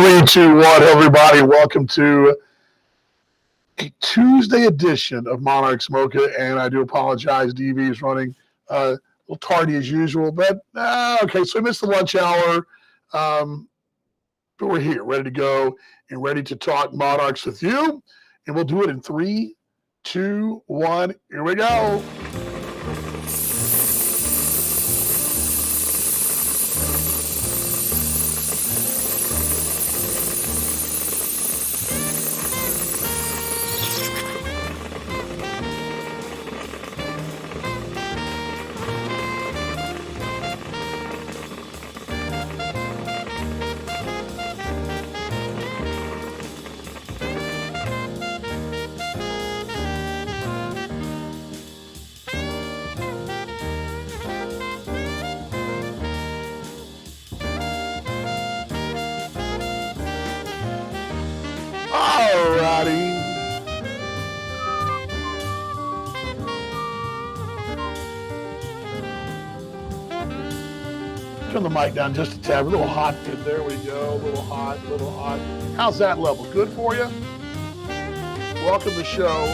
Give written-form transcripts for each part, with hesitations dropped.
Three, two, one, everybody. Welcome to a Tuesday edition of Monarchs Mocha. And I do apologize. DV is running a little tardy as usual. But, okay, so we missed the lunch hour. But we're here, ready to go and ready to talk Monarchs with you. And we'll do it in 3, 2, 1. Here we go. Alrighty. Turn the mic down just a tad. A little hot. There we go. A little hot, a little hot. How's that level? Good for you? Welcome to the show.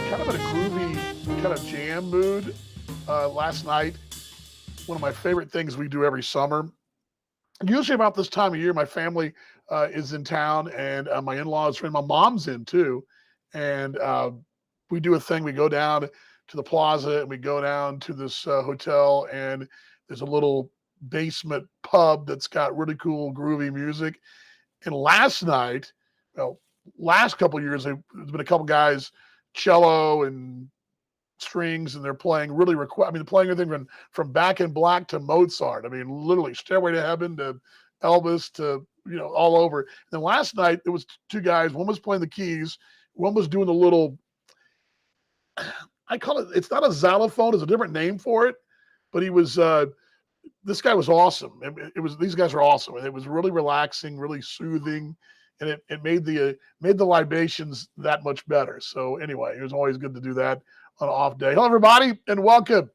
Kind of in a groovy, kind of jam mood. Last night, one of my favorite things we do every summer. Usually about this time of year, my family is in town, and my in-laws are in. My mom's in too, and we do a thing. We go down to the plaza, and we go down to this hotel, and there's a little basement pub that's got really cool, groovy music. And last night, last couple of years, there's been a couple guys, cello and strings, and they're playing really they're playing everything from Back in Black to Mozart. I mean, literally Stairway to Heaven to Elvis to all over. And then last night there was two guys. One was playing the keys. One was doing a little. I call it. It's not a xylophone. It's a different name for it. But he was. This guy was awesome. It was. These guys are awesome. It was really relaxing, really soothing, and it made the libations that much better. So anyway, it was always good to do that on an off day. Hello, everybody, and welcome to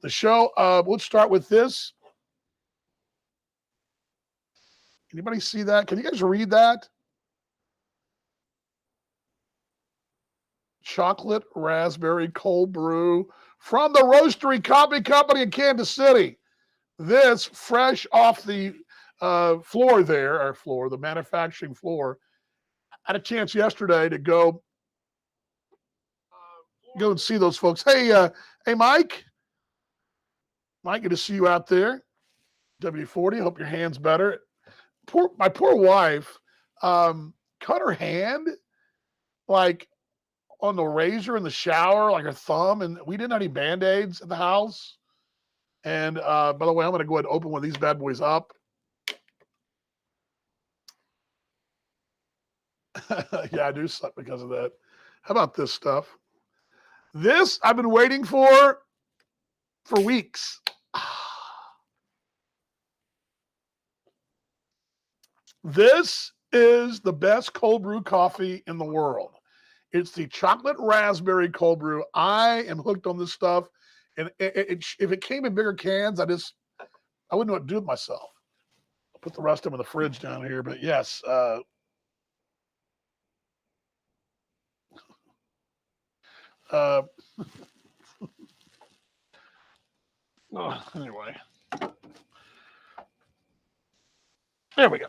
the show. Let's start with this. Anybody see that? Can you guys read that? Chocolate raspberry cold brew from the Roastery Coffee Company in Kansas City. This fresh off the floor there, the manufacturing floor. I had a chance yesterday to go and see those folks. Hey, Mike. Mike, good to see you out there. W40, hope your hand's better. My poor wife cut her hand like on the razor in the shower, like her thumb, and we didn't have any Band-Aids at the house. And by the way, I'm going to go ahead and open one of these bad boys up. Yeah, I do suck because of that. How about this stuff? This I've been waiting for weeks. This is the best cold brew coffee in the world. It's the chocolate raspberry cold brew. I am hooked on this stuff. And if it came in bigger cans, I wouldn't know what to do with myself. I'll put the rest of them in the fridge down here. But yes. Anyway. There we go.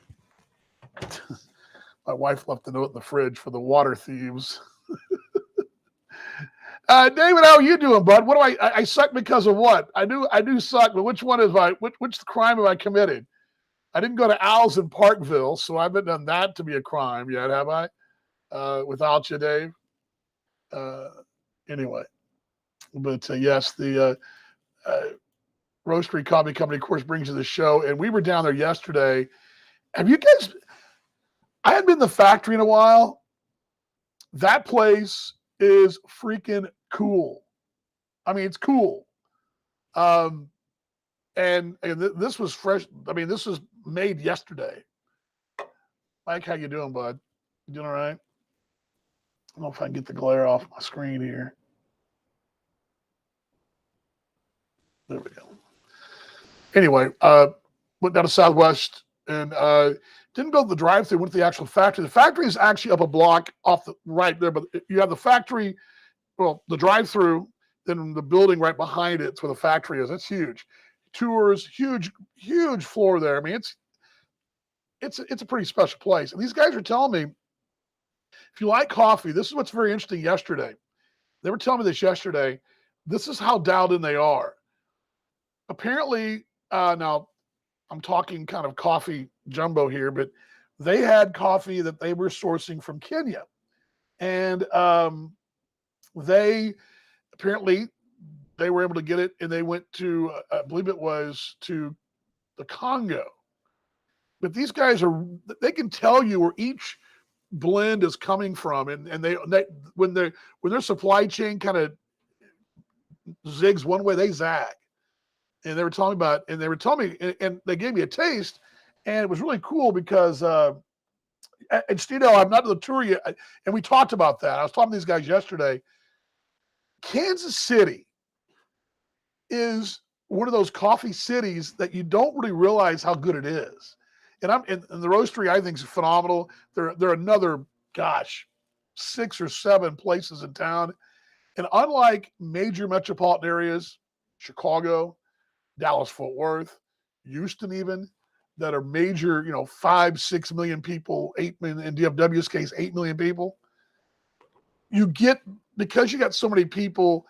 My wife left a note in the fridge for the water thieves. David, how are you doing, bud? What do I suck because of what? I do suck, but which one is which crime have I committed? I didn't go to Al's in Parkville, so I haven't done that to be a crime yet, have I? Without you, Dave. Anyway, but yes, the Roastery Coffee Company, of course, brings you the show, and we were down there yesterday. Have you guys? I hadn't been in the factory in a while. That place is freaking cool. I mean, it's cool. And this was fresh. I mean, this was made yesterday. Mike, how you doing, bud? You doing all right? I don't know if I can get the glare off my screen here. There we go. Anyway, went down to Southwest and didn't go to the drive-thru, went to the actual factory. The factory is actually up a block off the right there, but you have the factory, well, the drive-thru, then the building right behind it. It's where the factory is. It's huge. Tours, huge floor there. I mean, it's a pretty special place. And these guys are telling me, if you like coffee, this is what's very interesting yesterday. They were telling me this yesterday. This is how dialed in they are. Apparently, now I'm talking kind of coffee jumbo here, but they had coffee that they were sourcing from Kenya. And they apparently they were able to get it, and they went to, I believe it was to the Congo. But these guys they can tell you where each blend is coming from, and they when their supply chain kind of zigs one way, they zag. And they were telling me, and they gave me a taste, and it was really cool because and Steve, I'm not to the tour yet, and we talked about that. I was talking to these guys yesterday. Kansas City is one of those coffee cities that you don't really realize how good it is. And the roastery I think is phenomenal. They're another, 6 or 7 places in town. And unlike major metropolitan areas, Chicago, Dallas, Fort Worth, Houston even, that are major, 5, 6 million people, 8 million, in DFW's case, 8 million people. Because you got so many people,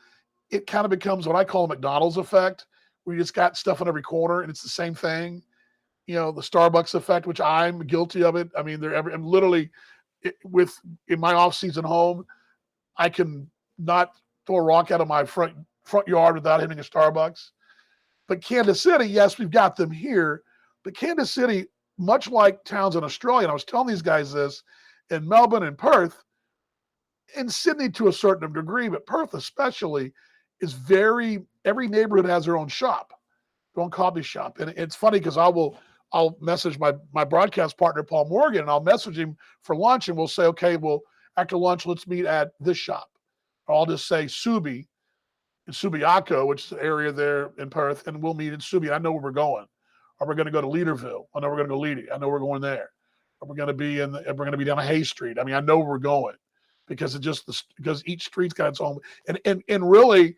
it kind of becomes what I call a McDonald's effect, where you just got stuff on every corner and it's the same thing. The Starbucks effect, which I'm guilty of it. I mean, I'm literally in my off-season home, I can not throw a rock out of my front yard without hitting a Starbucks. But Kansas City, yes, we've got them here, but Kansas City, much like towns in Australia, and I was telling these guys this, in Melbourne and Perth, in Sydney to a certain degree, but Perth especially, is every neighborhood has their own shop, their own coffee shop. And it's funny because I'll message my broadcast partner, Paul Morgan, and I'll message him for lunch, and we'll say, okay, well, after lunch, let's meet at this shop. Or I'll just say Subi in Subiaco, which is an area there in Perth, and we'll meet in Subi. I know where we're going. Or we're going to go to Leaderville. I know we're going to go to Leedy. I know we're going there. Or we're going to be down Hay Street. I mean, I know where we're going because because each street's got its own. And really,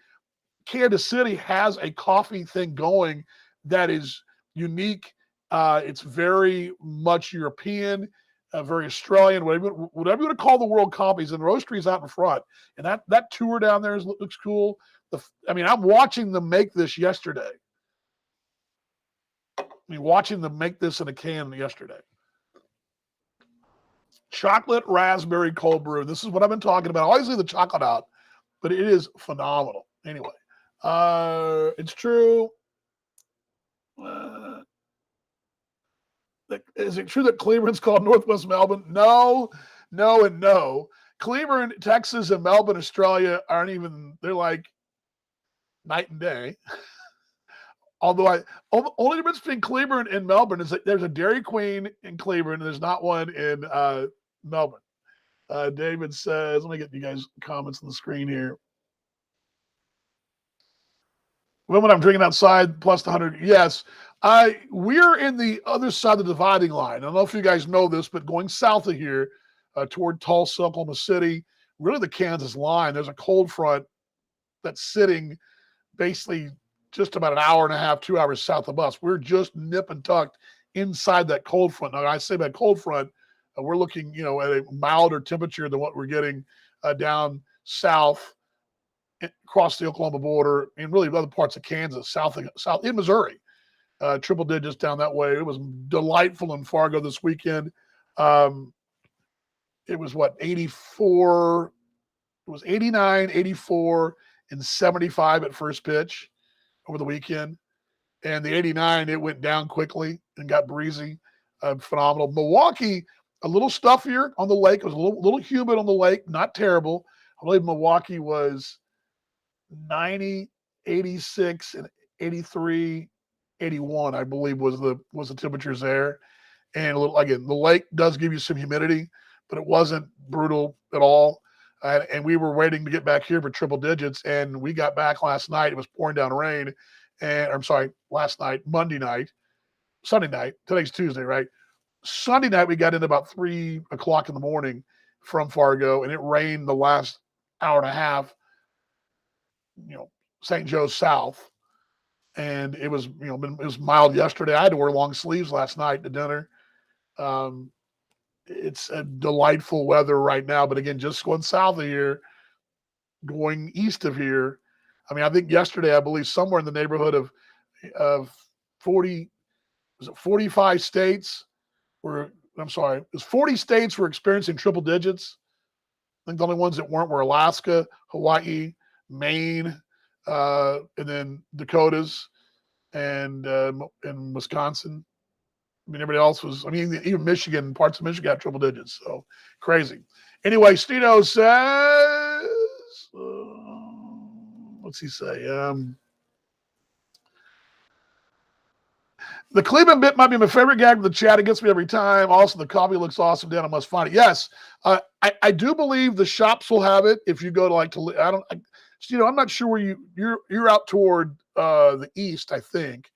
Kansas City has a coffee thing going that is unique. It's very much European, very Australian, whatever you want to call the world coffees, and the roastery's out in front. And that tour down there looks cool. I'm watching them make this yesterday. Watching them make this in a can yesterday. Chocolate raspberry cold brew. This is what I've been talking about. I always leave the chocolate out, but it is phenomenal. Anyway, it's true. Is it true that Cleveland's called Northwest Melbourne? No, and no. Cleveland, Texas, and Melbourne, Australia they're like night and day. Although only difference between Cleveland and Melbourne is that there's a Dairy Queen in Cleveland and there's not one in Melbourne. David says, let me get you guys comments on the screen here. When I'm drinking outside, plus the 100. Yes, we're in the other side of the dividing line. I don't know if you guys know this, but going south of here toward Tulsa, Oklahoma City, really the Kansas line, there's a cold front that's sitting basically just about an hour and a half, 2 hours south of us. We're just nip and tucked inside that cold front. Now, I say that cold front, we're looking, at a milder temperature than what we're getting down south across the Oklahoma border and really other parts of Kansas, south in Missouri. Triple digits down that way. It was delightful in Fargo this weekend. It was 84? It was 89, 84, and 75 at first pitch over the weekend. And the 89, it went down quickly and got breezy. Phenomenal. Milwaukee, a little stuffier on the lake. It was a little humid on the lake. Not terrible. I believe Milwaukee was 90, 86, and 83, 81, I believe was the temperatures there. And again, the lake does give you some humidity, but it wasn't brutal at all. And we were waiting to get back here for triple digits, and we got back last night. It was pouring down rain, last night, Monday night, Sunday night. Today's Tuesday, right? Sunday night we got in about 3 o'clock in the morning from Fargo, and it rained the last hour and a half. St. Joe's south, and it was it was mild yesterday. I had to wear long sleeves last night to dinner. Um, it's a delightful weather right now, but again, just going south of here, going east of here. I mean, I think yesterday, I believe somewhere in the neighborhood of 40, was it 45 states were, I'm sorry, it was 40 states were experiencing triple digits. I think the only ones that weren't were Alaska, Hawaii, Maine, and then Dakotas and Wisconsin. I mean, everybody else was, I mean, even Michigan, parts of Michigan got triple digits. So crazy. Anyway, Stino says, what's he say? The Cleveland bit might be my favorite gag with the chat. It gets me every time. Also, the coffee looks awesome. Dan, I must find it. Yes, I do believe the shops will have it. If you go to I'm not sure where you're out toward the east. I think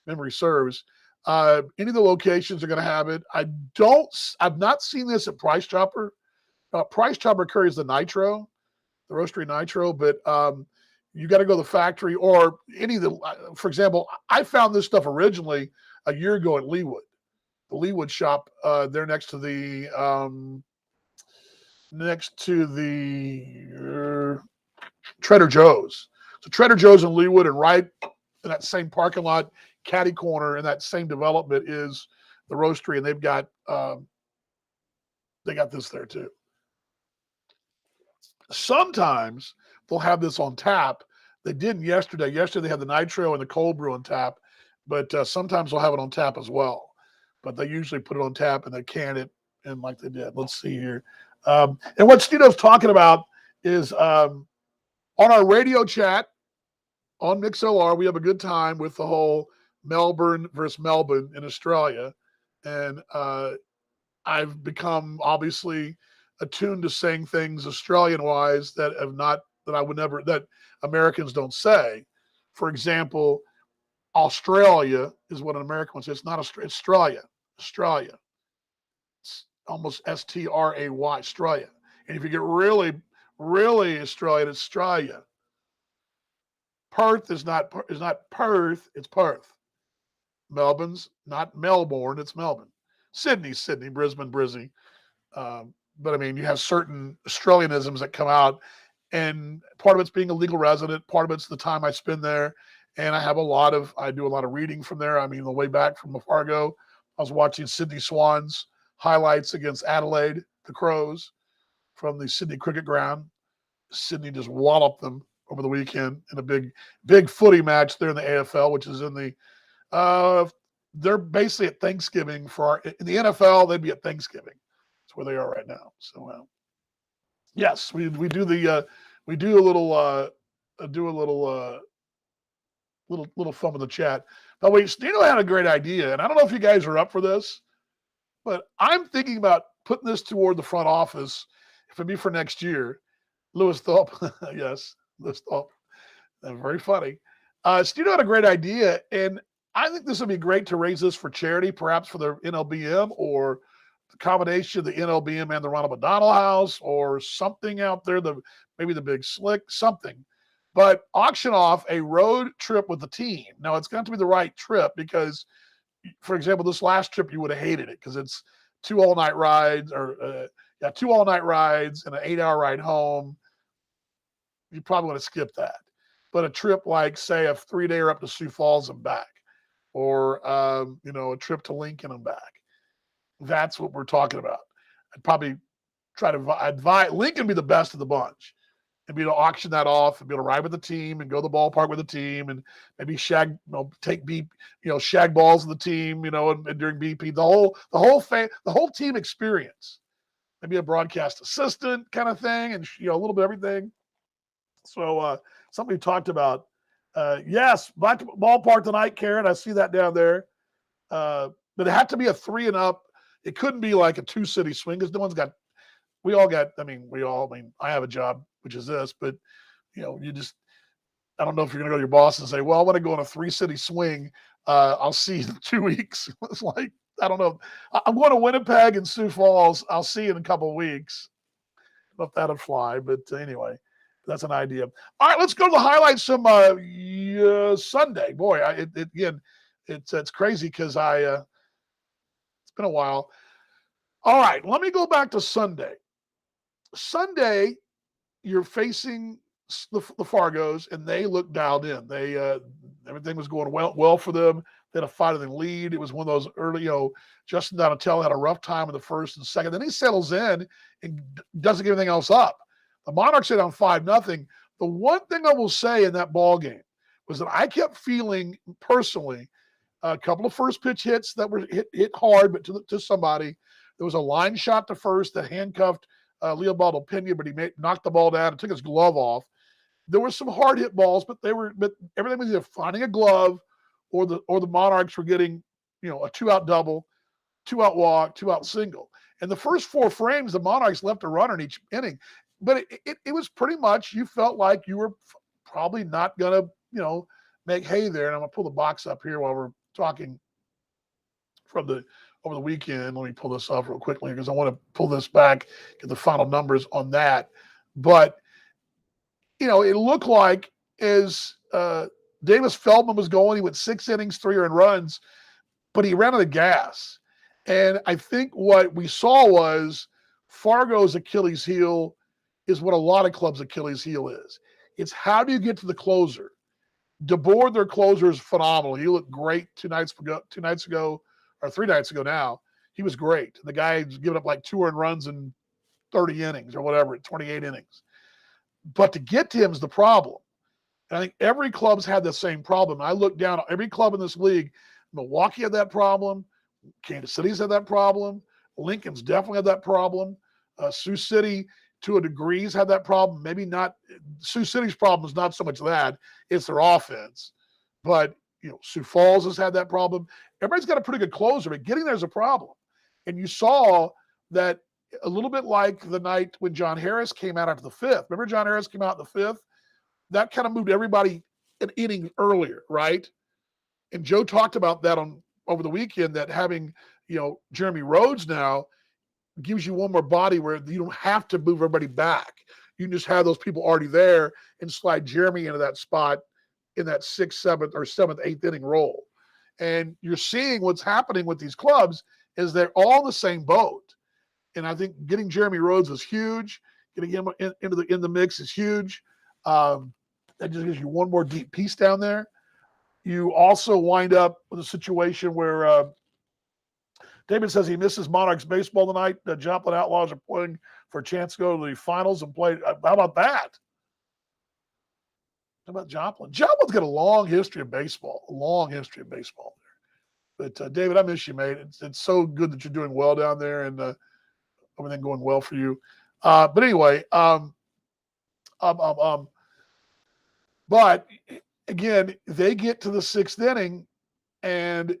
memory serves. Any of the locations are going to have it. I've not seen this at Price Chopper. Price Chopper carries the Nitro, the roastery Nitro, but you got to go to the factory or any of the. For example, I found this stuff originally a year ago at Leewood, the Leewood shop. They're next to the Trader Joe's. So Trader Joe's in Leewood, and right in that same parking lot, catty corner in that same development is the roastery, and they've got this there too. Sometimes they'll have this on tap. They didn't yesterday. Yesterday they had the Nitro and the cold brew on tap, but sometimes they'll have it on tap as well. But they usually put it on tap and they can it, and like they did. Let's see here. And what Stino's talking about is on our radio chat on MixLR, we have a good time with the whole Melbourne versus Melbourne in Australia. And I've become obviously attuned to saying things Australian-wise that Americans don't say. For example, Australia is what an American would say. It's not Australia. Australia. It's almost Stray, Australia. And if you get really, really Australian, it's Australia. Perth is not Perth, it's Perth. Melbourne's not Melbourne, it's Melbourne. Sydney, Brisbane, Brizzy. But I mean, you have certain Australianisms that come out, and part of it's being a legal resident, part of it's the time I spend there, and I do a lot of reading from there. I mean, the way back from Fargo, I was watching Sydney Swans highlights against Adelaide, the Crows, from the Sydney Cricket Ground. Sydney just walloped them over the weekend in a big footy match there in the AFL, which is in the they're basically at Thanksgiving in the NFL, they'd be at Thanksgiving. That's where they are right now. So yes, we do a little fun with the chat. By the way, Stino had a great idea, and I don't know if you guys are up for this, but I'm thinking about putting this toward the front office, if it be for next year. Lewis Thorpe, yes, Lewis Thorpe, very funny. Stino had a great idea, and I think this would be great to raise this for charity, perhaps for the NLBM or the combination of the NLBM and the Ronald McDonald House or something out there, maybe the Big Slick, something. But auction off a road trip with the team. Now, it's got to be the right trip because, for example, this last trip, you would have hated it because it's 2 all-night rides and an 8-hour ride home. You probably want to skip that. But a trip like, say, a 3-dayer up to Sioux Falls and back, or a trip to Lincoln and back. That's what we're talking about. I'd probably try to advise Lincoln be the best of the bunch, and be able to auction that off and be able to ride with the team and go to the ballpark with the team and maybe shag balls with the team, and during BP, the whole team experience. Maybe a broadcast assistant kind of thing, and a little bit of everything. So something we talked about. Yes, ballpark tonight, Karen. I see that down there. But it had to be a 3 and up. It couldn't be like a 2-city swing because I have a job, which is this, but I don't know if you're going to go to your boss and say, well, I want to go on a 3-city swing I'll see you in 2 weeks. It's like, I don't know. I'm going to Winnipeg and Sioux Falls. I'll see you in a couple of weeks. I don't know if that'll fly, but anyway, that's an idea. All right, let's go to the highlights from Sunday. Boy, again, it's crazy because it's been a while. All right, let me go back to Sunday. Sunday, you're facing the Fargos, and they looked dialed in. They everything was going well for them. They had a 5-0 lead. It was one of those early, Justin Donatello had a rough time in the first and second. Then he settles in and doesn't give anything else up. The Monarchs are down 5-0. The one thing I will say in that ball game was that I kept feeling personally a couple of first pitch hits that were hit hard, but to somebody. There was a line shot to first that handcuffed Leobaldo Pena, but he knocked the ball down and took his glove off. There were some hard hit balls, but everything was either finding a glove or the Monarchs were getting, a 2-out double, 2-out walk, 2-out single. And the first 4 frames, the Monarchs left a runner in each inning. But it was pretty much, you felt like you were probably not going to, make hay there. And I'm going to pull the box up here while we're talking over the weekend. Let me pull this up real quickly because I want to pull this back, get the final numbers on that. But, it looked like as Davis Feldman was going, he went 6 innings, 3 earned runs, but he ran out of gas. And I think what we saw was Fargo's Achilles heel is what a lot of clubs' Achilles heel is. It's how do you get to the closer? DeBoer, their closer, is phenomenal. He looked great 2 nights ago, or 3 nights ago now. He was great. The guy's given up like 2 earned runs in 30 innings or whatever, 28 innings. But to get to him is the problem. And I think every club's had the same problem. I look down at every club in this league. Milwaukee had that problem. Kansas City's had that problem. Lincoln's definitely had that problem. Sioux City, to a degree, has had that problem. Maybe not. Sioux City's problem is not so much that. It's their offense. But, Sioux Falls has had that problem. Everybody's got a pretty good closer, but getting there is a problem. And you saw that a little bit like the night when John Harris came out after the 5th. Remember John Harris came out in the 5th? That kind of moved everybody an inning earlier, right? And Joe talked about that over the weekend, that having, Jeremy Rhodes now gives you one more body where you don't have to move everybody back. You can just have those people already there and slide Jeremy into that spot in that 6th, 7th, or 7th, 8th inning role. And you're seeing what's happening with these clubs is they're all in the same boat. And I think getting Jeremy Rhodes is huge. Getting him in the mix is huge. That just gives you one more deep piece down there. You also wind up with a situation where David says he misses Monarchs baseball tonight. The Joplin Outlaws are playing for a chance to go to the finals and play. How about that? How about Joplin? Joplin's got a long history of baseball. But David, I miss you, mate. It's so good that you're doing well down there and everything going well for you. But anyway, but again, they get to the 6th inning and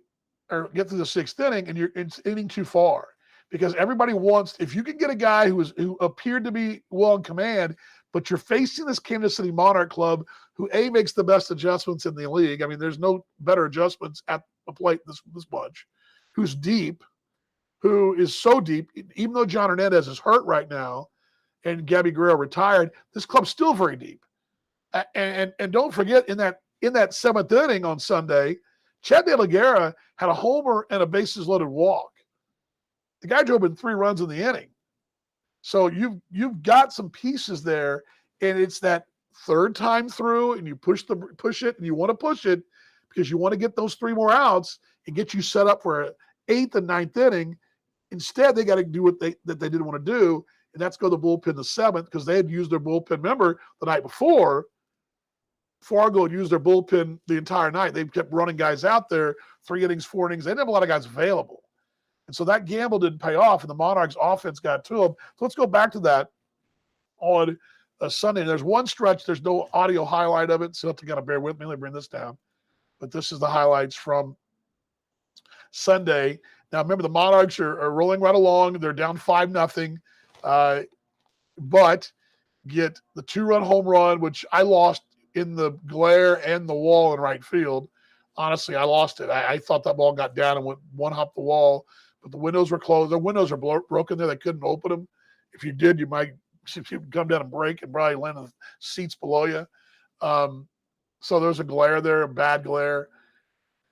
you're inning too far, because everybody wants, if you can get a guy who appeared to be well in command, but you're facing this Kansas City Monarch club who makes the best adjustments in the league. I mean, there's no better adjustments at the plate this bunch, who's deep, who is so deep, even though John Hernandez is hurt right now and Gabby Guerrero retired, this club's still very deep. And don't forget, in that 7th inning on Sunday, Chad De La Guerra had a homer and a bases loaded walk. The guy drove in 3 runs in the inning. So you've got some pieces there, and it's that 3rd time through, and you push it, and you want to push it because you want to get those 3 more outs and get you set up for an 8th and 9th inning. Instead, they got to do what they didn't want to do, and that's go to the bullpen the 7th, because they had used their bullpen. Remember, the night before, Fargo had used their bullpen the entire night. They kept running guys out there, 3 innings, 4 innings. They didn't have a lot of guys available. And so that gamble didn't pay off, and the Monarchs offense got to them. So let's go back to that on Sunday. There's one stretch. There's no audio highlight of it, so you have to kind of bear with me. Let me bring this down. But this is the highlights from Sunday. Now, remember, the Monarchs are rolling right along. They're down 5-0, but get the 2-run home run, which I lost in the glare and the wall in right field. honestly, I lost it. I thought that ball got down and went one hop the wall, but the windows were closed. The windows are broken there. They couldn't open them. If you did, you might come down and break and probably land on the seats below you. So there's a glare there, a bad glare.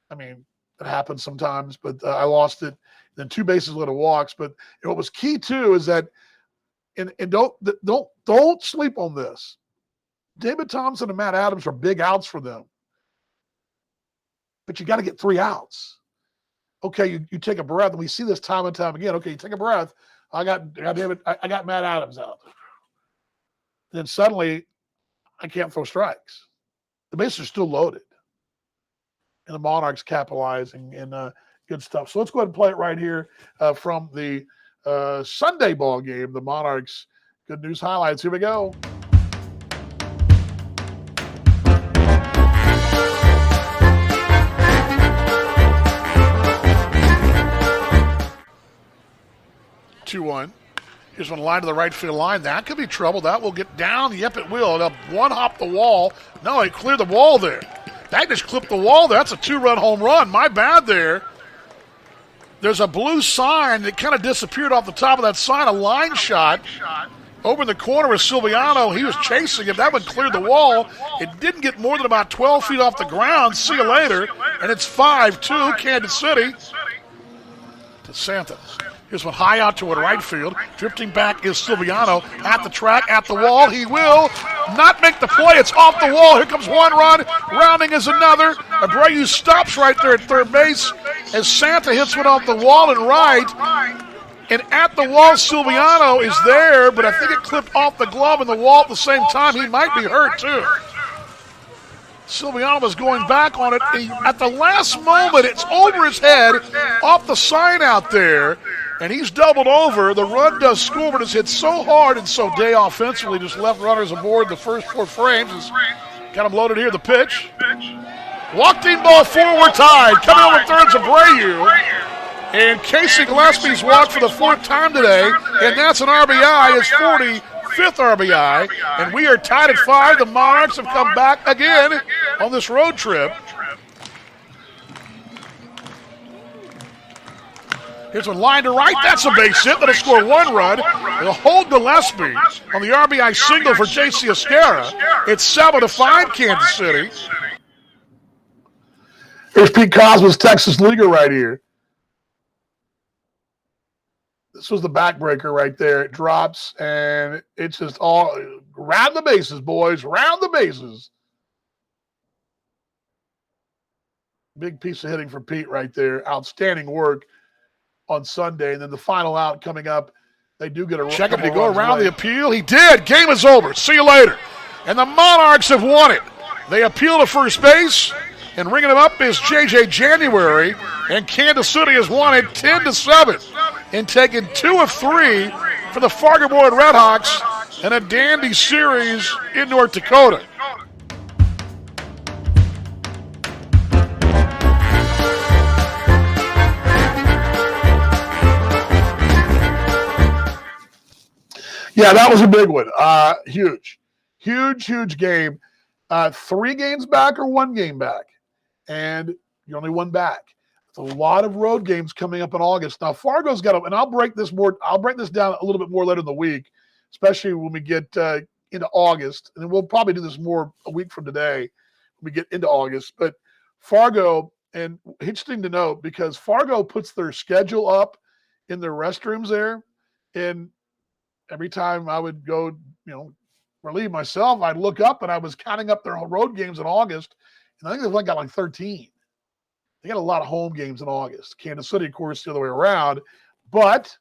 I mean, it happens sometimes, but I lost it. Then 2 bases loaded walks. But what was key too is that, and don't sleep on this. David Thompson and Matt Adams are big outs for them, but you got to get 3 outs. Okay, you take a breath, and we see this time and time again. Okay, you take a breath. I got Matt Adams out. Then suddenly, I can't throw strikes. The bases are still loaded, and the Monarchs capitalizing and good stuff. So let's go ahead and play it right here from the Sunday ball game. The Monarchs good news highlights. Here we go. Two-one. Here's one line to the right field line. That could be trouble. That will get down. Yep, it will. It'll one hop the wall. No, it cleared the wall there. That just clipped the wall there. That's a 2-run home run. My bad there. There's a blue sign that kind of disappeared off the top of that sign. A line shot over in the corner with Silviano. He was chasing it. That one cleared the wall. It didn't get more than about 12 feet off the ground. See you later. And it's 5-2 Kansas City to Santa. Here's one high out toward right field. Drifting back is Silviano at the track, at the wall. He will not make the play. It's off the wall. Here comes one run. Rounding is another. Abreu stops right there at third base as Santa hits one off the wall and right. And at the wall, Silviano is there, but I think it clipped off the glove and the wall at the same time. He might be hurt, too. Silviano was going back on it. At the last moment, it's over his head, off the sign out there. And he's doubled over. The run does score, but it's hit so hard and so day offensively, just left runners aboard the first 4 frames. It's got him loaded here. The pitch. Walked in ball forward tied. Coming over third's Abreu. And Casey Gillespie's walked for the 4th time today, and that's an RBI, his 45th RBI. And we are tied at 5. The Monarchs have come back again on this road trip. Here's one line to right. That's a base hit. That'll score 1 run. They'll hold Gillespie on the RBI single for J.C. Esquera. It's 7-5 Kansas City. Here's Pete Cosmo's Texas Leaguer right here. This was the backbreaker right there. It drops, and it's just all round the bases, boys. Round the bases. Big piece of hitting for Pete right there. Outstanding work on Sunday. And then the final out coming up, they do get a check. Did he go around the appeal? He did. Game is over. See you later. And the Monarchs have won it. They appeal to first base, and ringing him up is J.J. January, and Kansas City has won it 10-7 and taken 2 of 3 for the Fargo-Boyd Redhawks in a dandy series in North Dakota. Yeah, that was a big one. Huge game. 3 games back or 1 game back, and you only 1 back. It's a lot of road games coming up in August. Now Fargo's got and I'll break this down a little bit more later in the week, especially when we get into August, and then we'll probably do this more a week from today when we get into August. But Fargo, and interesting to note because Fargo puts their schedule up in their restrooms there, and every time I would go, relieve myself, I'd look up and I was counting up their road games in August, and I think they've only got like 13. They got a lot of home games in August. Kansas City, of course, the other way around. But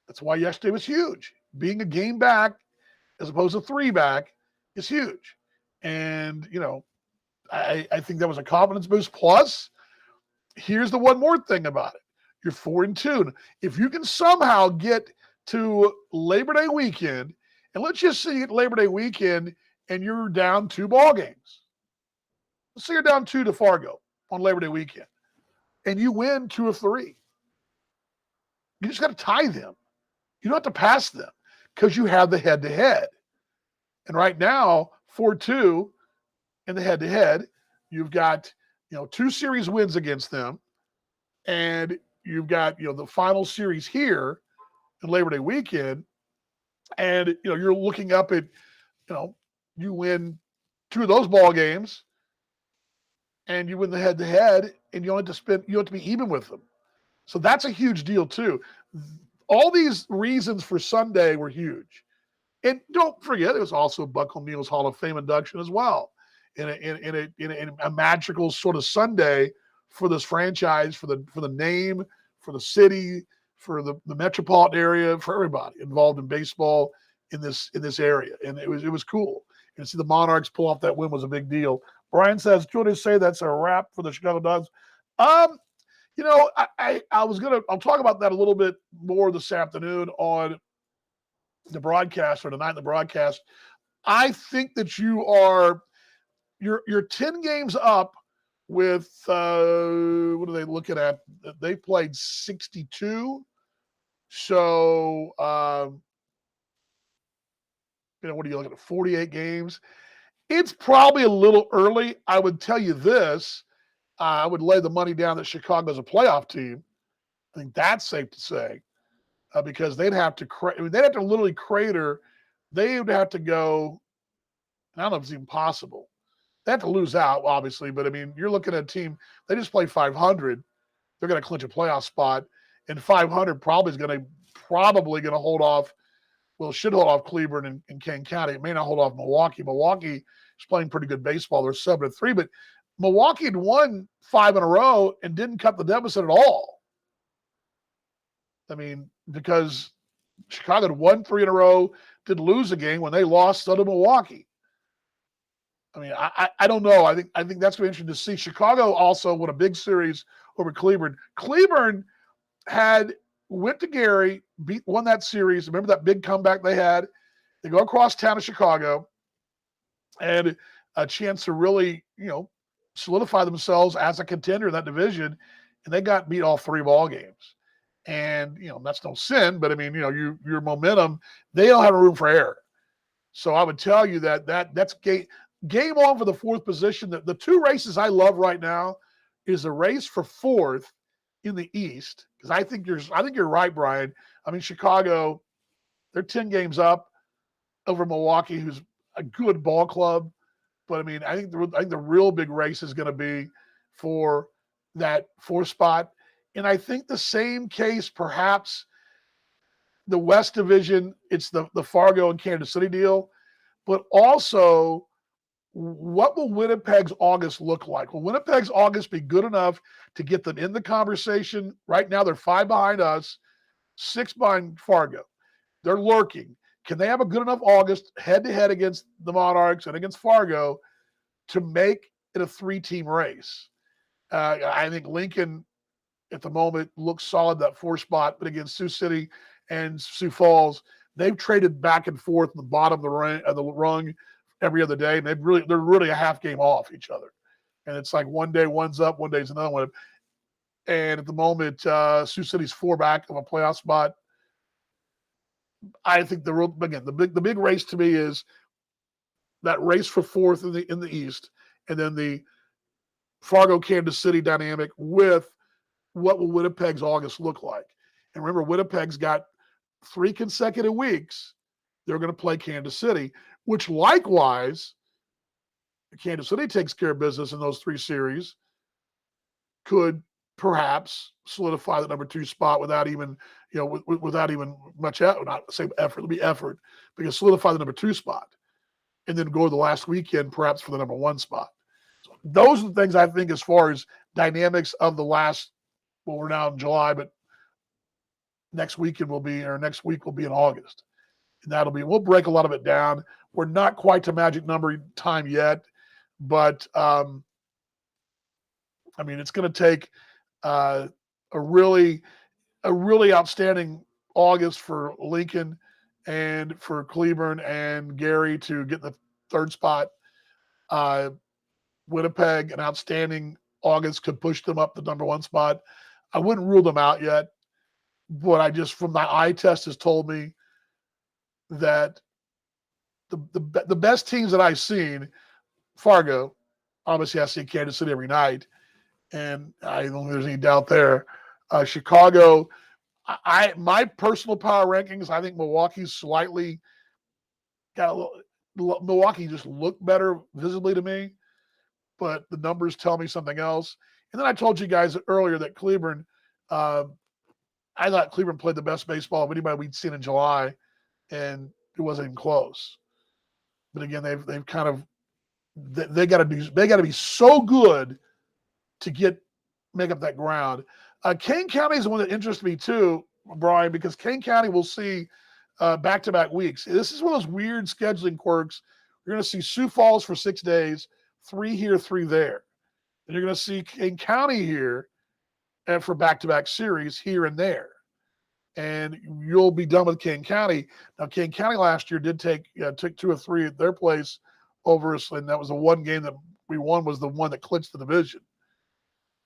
that's why yesterday was huge. Being a game back as opposed to 3 back is huge. And, I think that was a confidence boost. Plus, here's the one more thing about it. You're 4-2. If you can somehow get to Labor Day weekend, and let's just say at Labor Day weekend and you're down 2 ball games. Let's say you're down 2 to Fargo on Labor Day weekend, and you win 2 of 3. You just got to tie them. You don't have to pass them because you have the head-to-head. And right now, 4-2 in the head-to-head, you've got 2 series wins against them, and you've got the final series here in Labor Day weekend, and you're looking up at you win 2 of those ball games, and you win the head to head, and you have to be even with them. So that's a huge deal too. All these reasons for Sunday were huge. And don't forget, it was also Buck O'Neill's Hall of Fame induction as well, in a magical sort of Sunday for this franchise, for the name, for the city, for the metropolitan area, for everybody involved in baseball in this area, and it was cool. And to see the Monarchs pull off that win was a big deal. Brian says, "Do you want to say that's a wrap for the Chicago Dogs?" Um, I'll talk about that a little bit more this afternoon on the broadcast, or tonight in the broadcast. I think that you're 10 games up with what are they looking at? They played 62. So what are you looking at? 48 games. It's probably a little early. I would tell you this. I would lay the money down that Chicago's a playoff team. I think that's safe to say, because they'd have to literally crater. They would have to go. I don't know if it's even possible. They have to lose out, obviously, but I mean, you're looking at a team. They just played 500. They're going to clinch a playoff spot, and 500 probably going to hold off. Well, it should hold off Cleveland and Kane County. It may not hold off Milwaukee. Milwaukee is playing pretty good baseball. They're 7-3, but Milwaukee had won 5 in a row and didn't cut the deficit at all. I mean, because Chicago had won 3 in a row, did lose a game when they lost to Milwaukee. I mean, I don't know. I think that's going to be interesting to see. Chicago also won a big series over Cleveland. Cleveland went to Gary, won that series. Remember that big comeback they had? They go across town to Chicago, and a chance to really, solidify themselves as a contender in that division, and they got beat all 3 ball games. And that's no sin, but I mean, your momentum, they don't have room for error. So I would tell you that's game on for the 4th position. The 2 races I love right now is a race for 4th in the East, because I think you're right, Brian. I mean, Chicago, they're 10 games up over Milwaukee, who's a good ball club. But I mean, I think the real big race is going to be for that 4th spot. And I think the same case, perhaps the West Division, it's the Fargo and Kansas City deal, but also, what will Winnipeg's August look like? Will Winnipeg's August be good enough to get them in the conversation? Right now, they're 5 behind us, 6 behind Fargo. They're lurking. Can they have a good enough August head-to-head against the Monarchs and against Fargo to make it a 3-team race? I think Lincoln, at the moment, looks solid, that 4 spot, but against Sioux City and Sioux Falls, they've traded back and forth in the bottom of the rung every other day, and they're really a half game off each other. And it's like one day one's up, one day's another one. And at the moment, Sioux City's 4 back of a playoff spot. I think the big race to me is that race for 4th in the East, and then the Fargo Kansas City dynamic with what will Winnipeg's August look like. And remember, Winnipeg's got 3 consecutive weeks. They're going to play Kansas City, which likewise, Kansas City takes care of business in those 3 series, could perhaps solidify the number 2 spot without even, without even much effort. Not say effort, it'll be effort, because solidify the number 2 spot, and then go to the last weekend perhaps for the number 1 spot. So those are the things I think as far as dynamics of the last. Well, we're now in July, but next week will be in August. And we'll break a lot of it down. We're not quite to magic number time yet, but I mean, it's going to take a really outstanding August for Lincoln and for Cleveland and Gary to get the 3rd spot. Winnipeg, an outstanding August, could push them up the number 1 spot. I wouldn't rule them out yet, but from my eye test has told me that the best teams that I've seen, Fargo, obviously I see Kansas City every night, and I don't think there's any doubt there. Chicago, my personal power rankings, I think Milwaukee's slightly got a little. Milwaukee just looked better visibly to me, but the numbers tell me something else. And then I told you guys earlier that Cleveland, uh, I thought Cleveland played the best baseball of anybody we'd seen in July, and it wasn't even close. But again, they've kind of they got to be so good to make up that ground. Kane County is the one that interests me too, Brian, because Kane County will see back-to-back weeks. This is one of those weird scheduling quirks. You're going to see Sioux Falls for 6 days, 3 here, 3 there. And you're going to see Kane County here and for back-to-back series here and there. And you'll be done with Kane County. Now, Kane County last year did took 2 or 3 at their place over us, and that was the one game that we won was the one that clinched the division.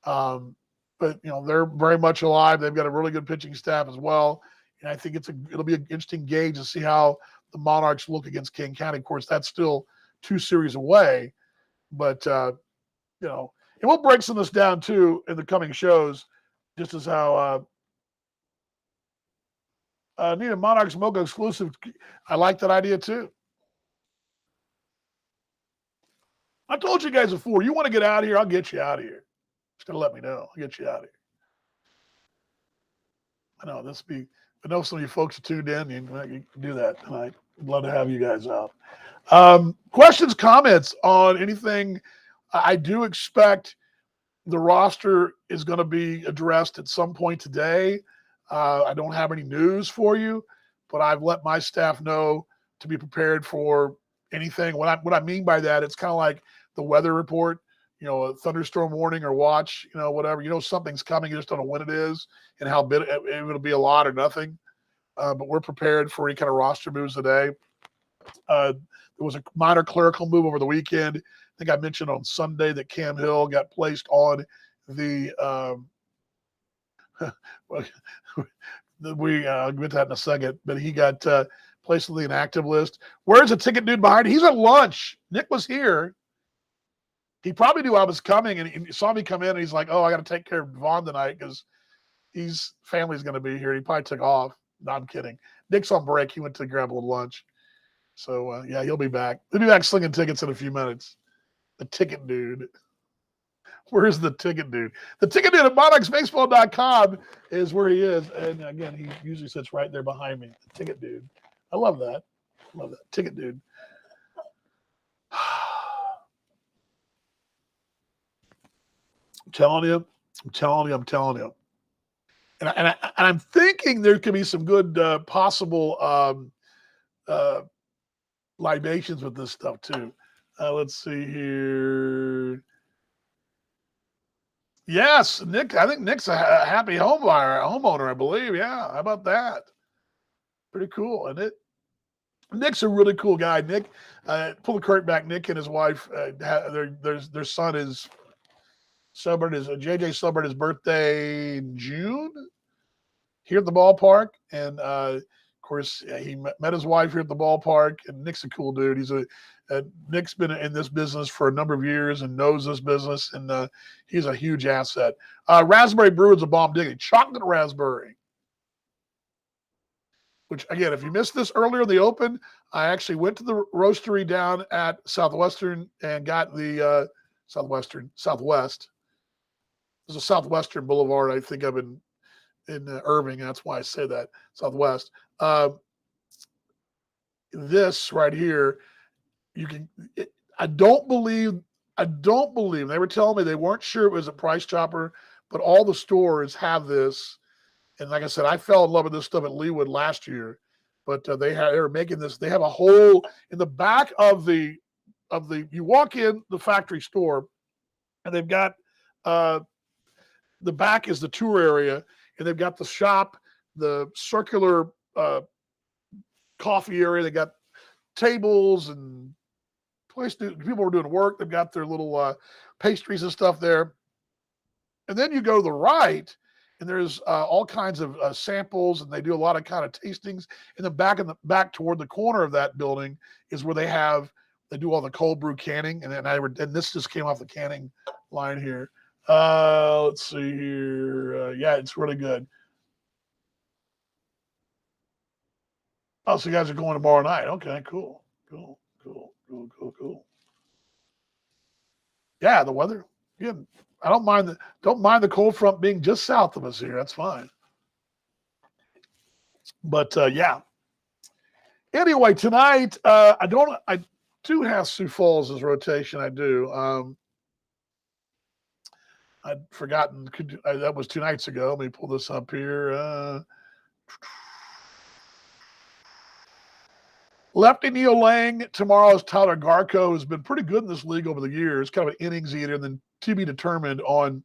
But they're very much alive. They've got a really good pitching staff as well, and I think it'll be an interesting gauge to see how the Monarchs look against King County. Of course, that's still 2 series away, but and we'll break some of this down too in the coming shows, just as how need a Monarchs Mocha exclusive. I like that idea too. I told you guys before, you want to get out of here, I'll get you out of here. Just gotta let me know. I'll get you out of here. I know I know some of you folks are tuned in. You can do that tonight. I'd love to have you guys out. Questions, comments on anything? I do expect the roster is going to be addressed at some point today. I don't have any news for you, but I've let my staff know to be prepared for anything. What I mean by that, it's kind of like the weather report. A thunderstorm warning or watch, whatever. Something's coming. You just don't know when it is and how big it'll be, a lot or nothing. But we're prepared for any kind of roster moves today. There was a minor clerical move over the weekend. I think I mentioned on Sunday that Cam Hill got placed on the I'll get to that in a second, but he got placed on the inactive list. Where's the ticket dude behind? He's at lunch. Nick was here. He probably knew I was coming, and he saw me come in, and he's like, "Oh, I got to take care of Vaughn tonight because his family's going to be here." He probably took off. No, I'm kidding. Nick's on break. He went to grab a little lunch. So, yeah, he'll be back. He'll be back slinging tickets in a few minutes. The ticket dude. Where's the ticket dude? The ticket dude at monarchsbaseball.com is where he is. And, again, he usually sits right there behind me. The ticket dude. I love that. Ticket dude. I'm telling you. And I'm thinking there could be some good possible libations with this stuff too. Let's see here. Yes, Nick. I think Nick's a happy homeowner, I believe. Yeah, how about that? Pretty cool, isn't it? Nick's a really cool guy. Nick, pull the curtain back. Nick and his wife, their son is celebrated JJ celebrated his birthday in June here at the ballpark, and of course he met his wife here at the ballpark. And Nick's a cool dude. Nick's been in this business for a number of years and knows this business, and he's a huge asset. Raspberry Brew is a bomb digging chocolate raspberry. Which, again, if you missed this earlier in the open, I actually went to the roastery down at Southwestern and got the Southwest. There's a Southwestern Boulevard, I think, of in Irving. That's why I say that, Southwest. This right here, I don't believe, they were telling me they weren't sure it was a Price Chopper, but all the stores have this. And like I said, I fell in love with this stuff at Leewood last year, but they were making this. They have a hole in the back of the. You walk in the factory store, and they've got the back is the tour area, and they've got the shop, the circular coffee area. They got tables and people are doing work. They've got their little pastries and stuff there, and then you go to the right. And there's all kinds of samples, and they do a lot of kind of tastings. In the back toward the corner of that building is where they do all the cold brew canning. And this just came off the canning line here. Let's see here. Yeah, it's really good. Oh, so you guys are going tomorrow night. Okay, cool. Cool, cool, cool, cool, cool. Yeah, the weather. Yeah, I don't mind the cold front being just south of us here. That's fine. But yeah. Anyway, tonight I do have Sioux Falls as rotation. I do. I'd forgotten. That was 2 nights ago. Let me pull this up here. Lefty Neil Lang tomorrow is Tyler Garco, who's been pretty good in this league over the years. Kind of an innings eater, and then to be determined on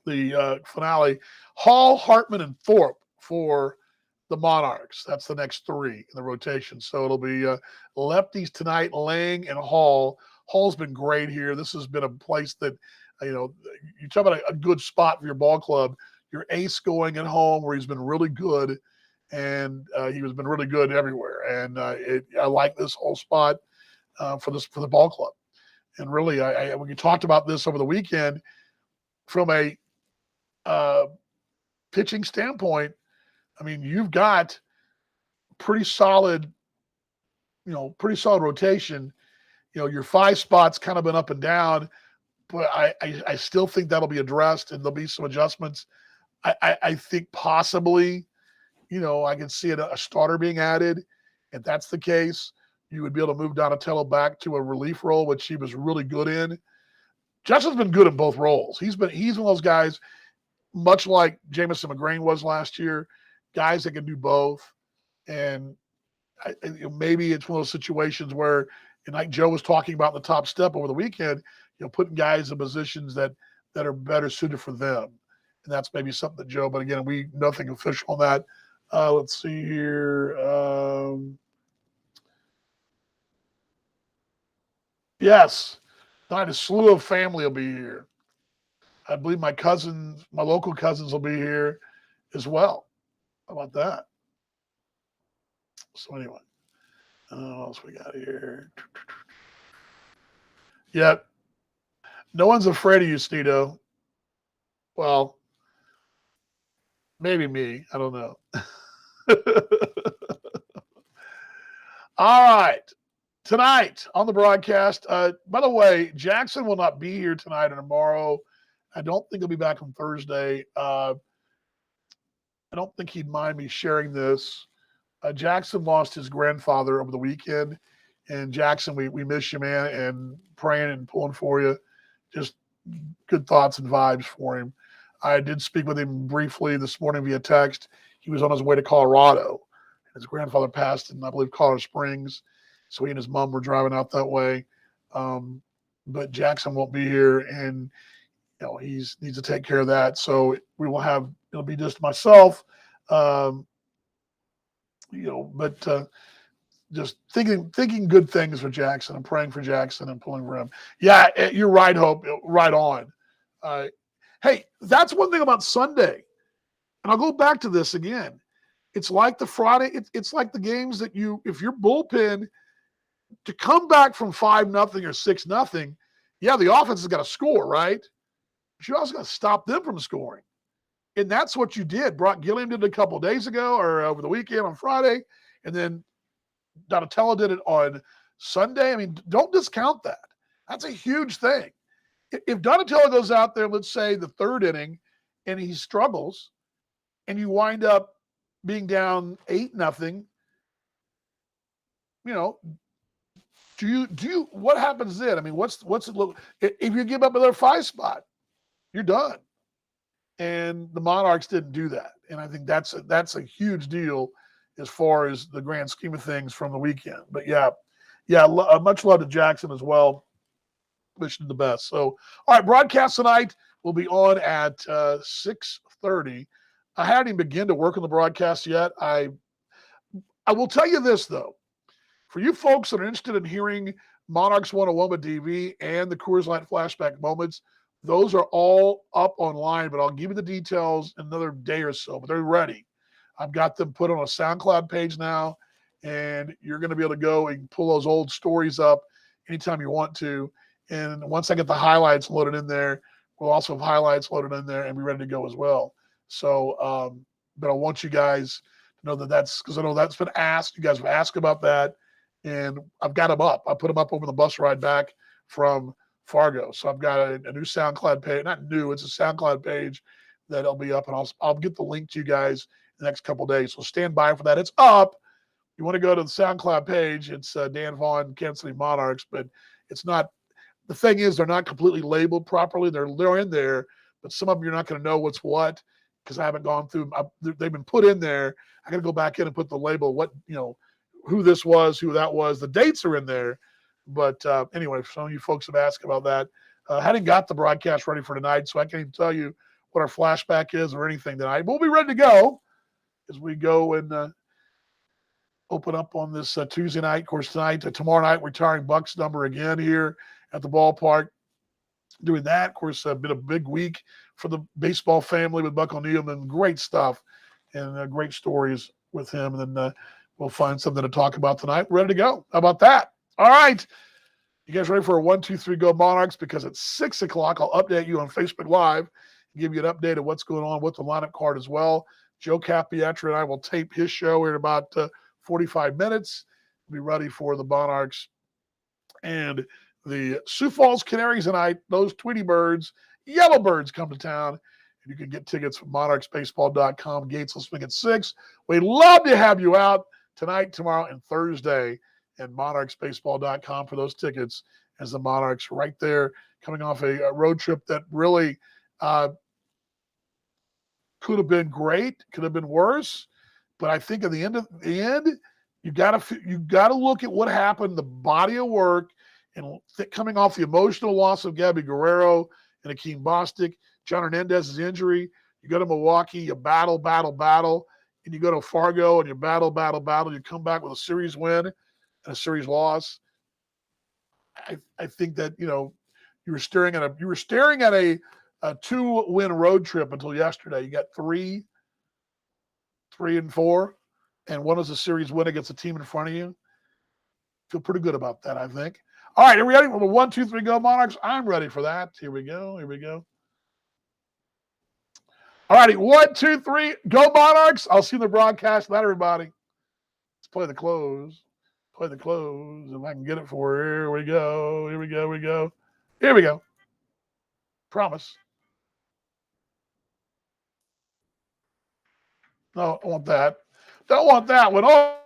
the finale. Hall, Hartman, and Thorpe for the Monarchs. That's the next three in the rotation. So it'll be lefties tonight, Lang and Hall. Hall's been great here. This has been a place that, you talk about a good spot for your ball club. Your ace going at home where he's been really good, and he has been really good everywhere. And I like this whole spot for the ball club. And really, when you talked about this over the weekend, from a pitching standpoint, I mean, you've got pretty solid rotation. Your 5 spots kind of been up and down, but I still think that'll be addressed and there'll be some adjustments. I think possibly, I can see a starter being added. If that's the case, you would be able to move Donatello back to a relief role, which he was really good in. Justin's been good in both roles. He's one of those guys, much like Jamison McGrain was last year, guys that can do both. And maybe it's one of those situations where, and like Joe was talking about in the top step over the weekend, putting guys in positions that are better suited for them. And that's maybe something that Joe, but again, nothing official on that. Let's see here. Yes, tonight a slew of family will be here. I believe my local cousins will be here as well. How about that? So anyway, what else we got here? Yep. No one's afraid of you, Stedo. Well, maybe me. I don't know. All right. Tonight on the broadcast, by the way, Jackson will not be here tonight or tomorrow. I don't think he'll be back on Thursday. I don't think he'd mind me sharing this. Jackson lost his grandfather over the weekend. And Jackson, we miss you, man, and praying and pulling for you. Just good thoughts and vibes for him. I did speak with him briefly this morning via text. He was on his way to Colorado. His grandfather passed in, I believe, Colorado Springs. So he and his mom were driving out that way. But Jackson won't be here, and he needs to take care of that. So it'll be just myself. But just thinking good things for Jackson and praying for Jackson and pulling for him. Yeah, you're right, Hope. Right on. Hey, that's one thing about Sunday. And I'll go back to this again. It's like the Friday. It's like the games that if your bullpen to come back from 5-0 or 6-0, yeah, the offense has got to score, right? But you also got to stop them from scoring. And that's what you did. Brock Gilliam did it a couple of days ago or over the weekend on Friday. And then Donatello did it on Sunday. I mean, don't discount that. That's a huge thing. If Donatello goes out there, let's say the 3rd inning, and he struggles, and you wind up being down 8-0, do you what happens then? I mean, what's it look if you give up another 5 spot, you're done. And the Monarchs didn't do that. And I think that's a huge deal as far as the grand scheme of things from the weekend. But yeah, much love to Jackson as well. Wishing the best. So, all right, broadcast tonight will be on at 6:30. I hadn't even begun to work on the broadcast yet. I will tell you this, though. For you folks that are interested in hearing Monarchs 101 with DV and the Coors Light flashback moments, those are all up online, but I'll give you the details in another day or so, but they're ready. I've got them put on a SoundCloud page now, and you're going to be able to go and pull those old stories up anytime you want to. And once I get the highlights loaded in there, We'll also have highlights loaded in there and be ready to go as well. So, but I want you guys to know that that's because I know that's been asked. You guys have asked about that, and I've got them up. I put them up over the bus ride back from Fargo. So I've got a new SoundCloud page. Not new, it's a SoundCloud page that'll be up, and I'll get the link to you guys in the next couple of days. So stand by for that. It's up. You want to go to the SoundCloud page? It's Dan Vaughn, Kansas City Monarchs, but it's not. The thing is, they're not completely labeled properly. They're in there, but some of them you're not going to know what's what because I haven't gone through. They've been put in there. I got to go back in and put the label. What who this was, who that was. The dates are in there, but anyway, some of you folks have asked about that. I hadn't got the broadcast ready for tonight, so I can't even tell you what our flashback is or anything tonight. We'll be ready to go as we go and open up on this Tuesday night. Of course, tomorrow night, we're retiring Buck's number again here at the ballpark. Doing that, of course, been a big week for the baseball family with Buck O'Neil, and great stuff and great stories with him. And then we'll find something to talk about tonight. We're ready to go. How about that? All right. You guys ready for a 1, 2, 3 go Monarchs? Because at 6 o'clock, I'll update you on Facebook Live and give you an update of what's going on with the lineup card as well. Joe Capietri and I will tape his show in about 45 minutes. We'll be ready for the Monarchs and the Sioux Falls Canaries tonight. Those Tweety Birds, Yellowbirds come to town. And you can get tickets from monarchsbaseball.com. Gates will swing at 6. We'd love to have you out tonight, tomorrow, and Thursday at monarchsbaseball.com for those tickets as the Monarchs right there coming off a road trip that really could have been great, could have been worse. But I think at the end, you got to look at what happened, the body of work, and coming off the emotional loss of Gabby Guerrero and Akeem Bostic, John Hernandez's injury. You go to Milwaukee, you battle, and you go to Fargo and you battle. You come back with a series win and a series loss. I think that you were staring at a 2-win road trip until yesterday. You got 3 and 4, and one was a series win against a team in front of you. Feel pretty good about that, I think. All right, are we ready for the 1, 2, 3 go Monarchs? I'm ready for that. Here we go. All righty, 1, 2, 3 go Monarchs. I'll see you in the broadcast. Night, everybody. Let's play the close. If I can get it for you. Here we go. Promise. No, I want that. Don't want that one. Oh.